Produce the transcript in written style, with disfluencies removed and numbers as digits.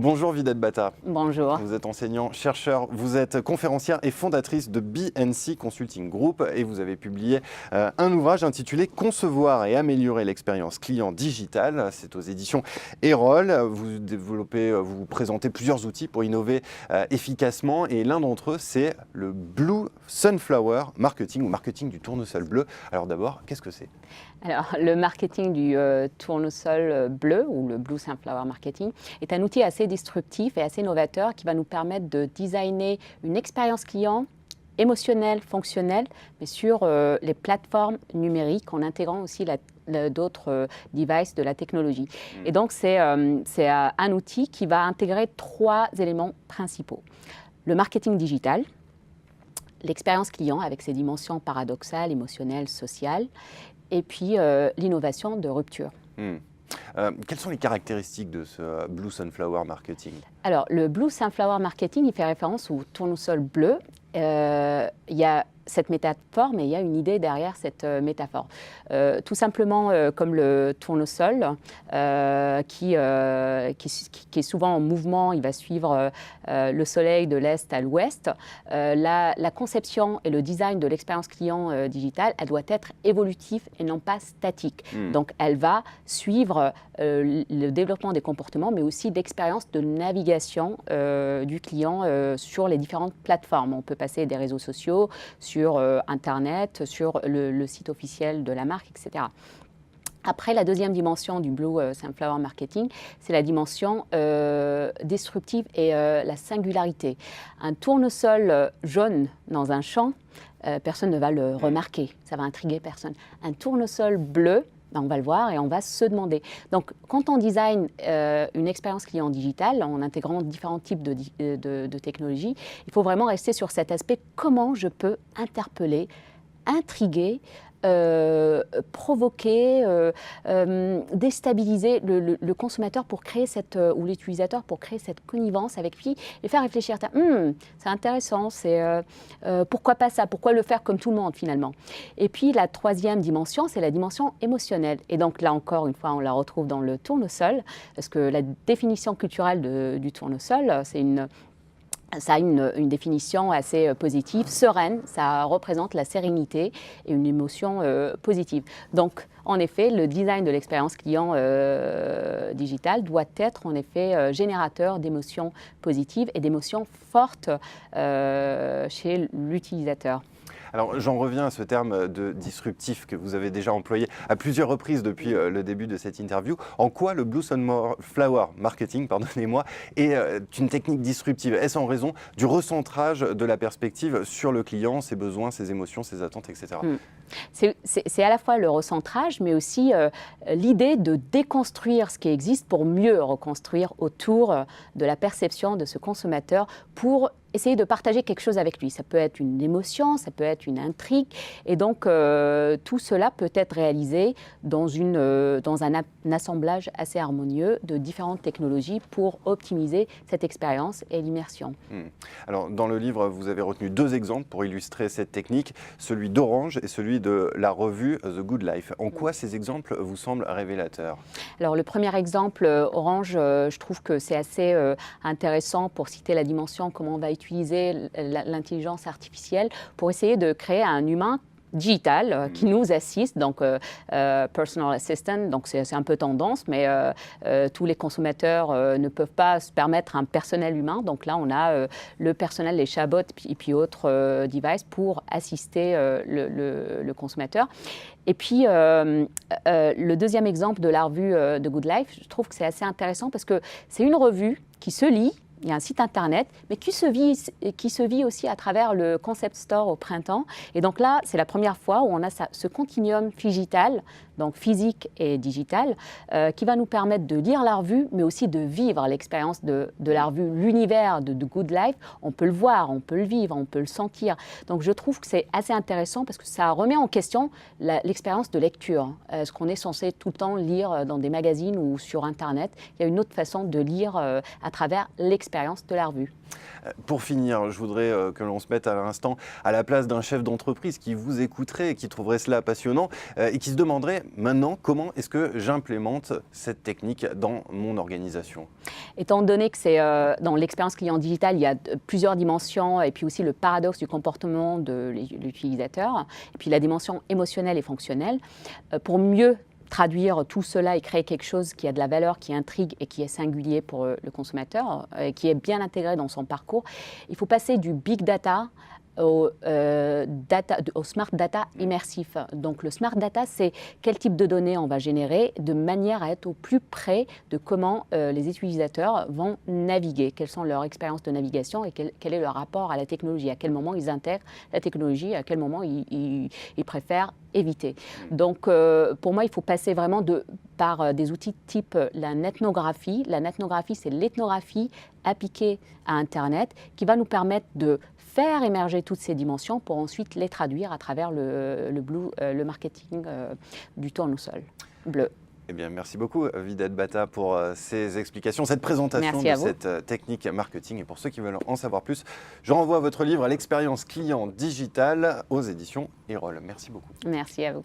Bonjour Vidette Bata. Bonjour. Vous êtes enseignant-chercheur, vous êtes conférencière et fondatrice de BNC Consulting Group et vous avez publié un ouvrage intitulé « Concevoir et améliorer l'expérience client digitale ». C'est aux éditions Erol. Vous présentez plusieurs outils pour innover efficacement et l'un d'entre eux, c'est le Blue Sunflower Marketing ou marketing du tournesol bleu. Alors d'abord, qu'est-ce que c'est ? Alors, le marketing du tournesol bleu ou le Blue Sunflower Marketing est un outil assez disruptif et assez novateur qui va nous permettre de designer une expérience client émotionnelle, fonctionnelle, mais sur les plateformes numériques en intégrant aussi d'autres devices de la technologie. Et donc, c'est un outil qui va intégrer 3 éléments principaux. Le marketing digital, l'expérience client avec ses dimensions paradoxales, émotionnelles, sociales, et puis l'innovation de rupture. Quelles sont les caractéristiques de ce Blue Sunflower Marketing ? Alors, le Blue Sunflower Marketing, il fait référence au tournesol bleu. Il y a cette métaphore, mais il y a une idée derrière cette métaphore. Tout simplement, comme le tournesol, qui est souvent en mouvement, il va suivre le soleil de l'est à l'ouest. La conception et le design de l'expérience client digitale, elle doit être évolutive et non pas statique. Donc, elle va suivre le développement des comportements, mais aussi d'expérience de navigation du client sur les différentes plateformes. On peut passer des réseaux sociaux, sur Internet, sur le site officiel de la marque, etc. Après, la deuxième dimension du Blue Sunflower Marketing, c'est la dimension disruptive et la singularité. Un tournesol jaune dans un champ, personne ne va le remarquer, ça va intriguer personne. Un tournesol bleu, on va le voir et on va se demander. Donc, quand on design une expérience client digitale, en intégrant différents types de technologies, il faut vraiment rester sur cet aspect, comment je peux interpeller, intriguer, provoquer, déstabiliser le consommateur pour créer ou l'utilisateur pour créer cette connivence avec lui et faire réfléchir. C'est intéressant, pourquoi pas ça, pourquoi le faire comme tout le monde finalement. Et puis la troisième dimension, c'est la dimension émotionnelle. Et donc là encore une fois, on la retrouve dans le tournesol, parce que la définition culturelle du tournesol, ça a une définition assez positive, sereine, ça représente la sérénité et une émotion positive. Donc, en effet, le design de l'expérience client digitale doit être en effet générateur d'émotions positives et d'émotions fortes chez l'utilisateur. Alors, j'en reviens à ce terme de disruptif que vous avez déjà employé à plusieurs reprises depuis le début de cette interview. En quoi le Blue Sunflower Marketing, pardonnez-moi, est une technique disruptive? Est-ce en raison du recentrage de la perspective sur le client, ses besoins, ses émotions, ses attentes, etc. C'est à la fois le recentrage, mais aussi l'idée de déconstruire ce qui existe pour mieux reconstruire autour de la perception de ce consommateur pour essayer de partager quelque chose avec lui. Ça peut être une émotion, ça peut être une intrigue. Et donc, tout cela peut être réalisé dans un assemblage assez harmonieux de différentes technologies pour optimiser cette expérience et l'immersion. Alors, dans le livre, vous avez retenu 2 exemples pour illustrer cette technique, celui d'Orange et celui de la revue The Good Life. En quoi ces exemples vous semblent révélateurs? Alors, le premier exemple, Orange, je trouve que c'est assez intéressant pour citer la dimension, comment on va utiliser l'intelligence artificielle pour essayer de créer un humain digital qui nous assiste, donc personal assistant, donc c'est un peu tendance, mais tous les consommateurs ne peuvent pas se permettre un personnel humain, donc là on a le personnel, les chatbots et puis autres devices pour assister le consommateur. Et puis, le deuxième exemple de la revue de Good Life, je trouve que c'est assez intéressant parce que c'est une revue qui se lit. Il y a un site internet, mais qui se vit aussi à travers le Concept Store au printemps. Et donc là, c'est la première fois où on a ce continuum digital, donc physique et digital, qui va nous permettre de lire la revue, mais aussi de vivre l'expérience de la revue, l'univers de Good Life. On peut le voir, on peut le vivre, on peut le sentir. Donc je trouve que c'est assez intéressant parce que ça remet en question l'expérience de lecture. Est-ce qu'on est censé tout le temps lire dans des magazines ou sur Internet? Il y a une autre façon de lire à travers l'expérience l'expérience de la revue. Pour finir, je voudrais que l'on se mette à l'instant à la place d'un chef d'entreprise qui vous écouterait et qui trouverait cela passionnant et qui se demanderait maintenant comment est-ce que j'implémente cette technique dans mon organisation. Étant donné que c'est dans l'expérience client digitale, il y a plusieurs dimensions et puis aussi le paradoxe du comportement de l'utilisateur et puis la dimension émotionnelle et fonctionnelle. Pour mieux traduire tout cela et créer quelque chose qui a de la valeur, qui intrigue et qui est singulier pour le consommateur, et qui est bien intégré dans son parcours, il faut passer du big data au smart data immersif. Donc le smart data, c'est quel type de données on va générer de manière à être au plus près de comment les utilisateurs vont naviguer, quelles sont leurs expériences de navigation et quel est leur rapport à la technologie, à quel moment ils intègrent la technologie, à quel moment ils préfèrent éviter. Donc pour moi, il faut passer vraiment par des outils type la netnographie. La netnographie, c'est l'ethnographie appliquée à Internet qui va nous permettre de faire émerger toutes ces dimensions pour ensuite les traduire à travers le marketing du tournesol bleu. Eh bien, merci beaucoup, Vidette Bata, pour ces explications, cette présentation de cette technique marketing. Et pour ceux qui veulent en savoir plus, je renvoie votre livre à l'expérience client digitale aux éditions Erol. Merci beaucoup. Merci à vous.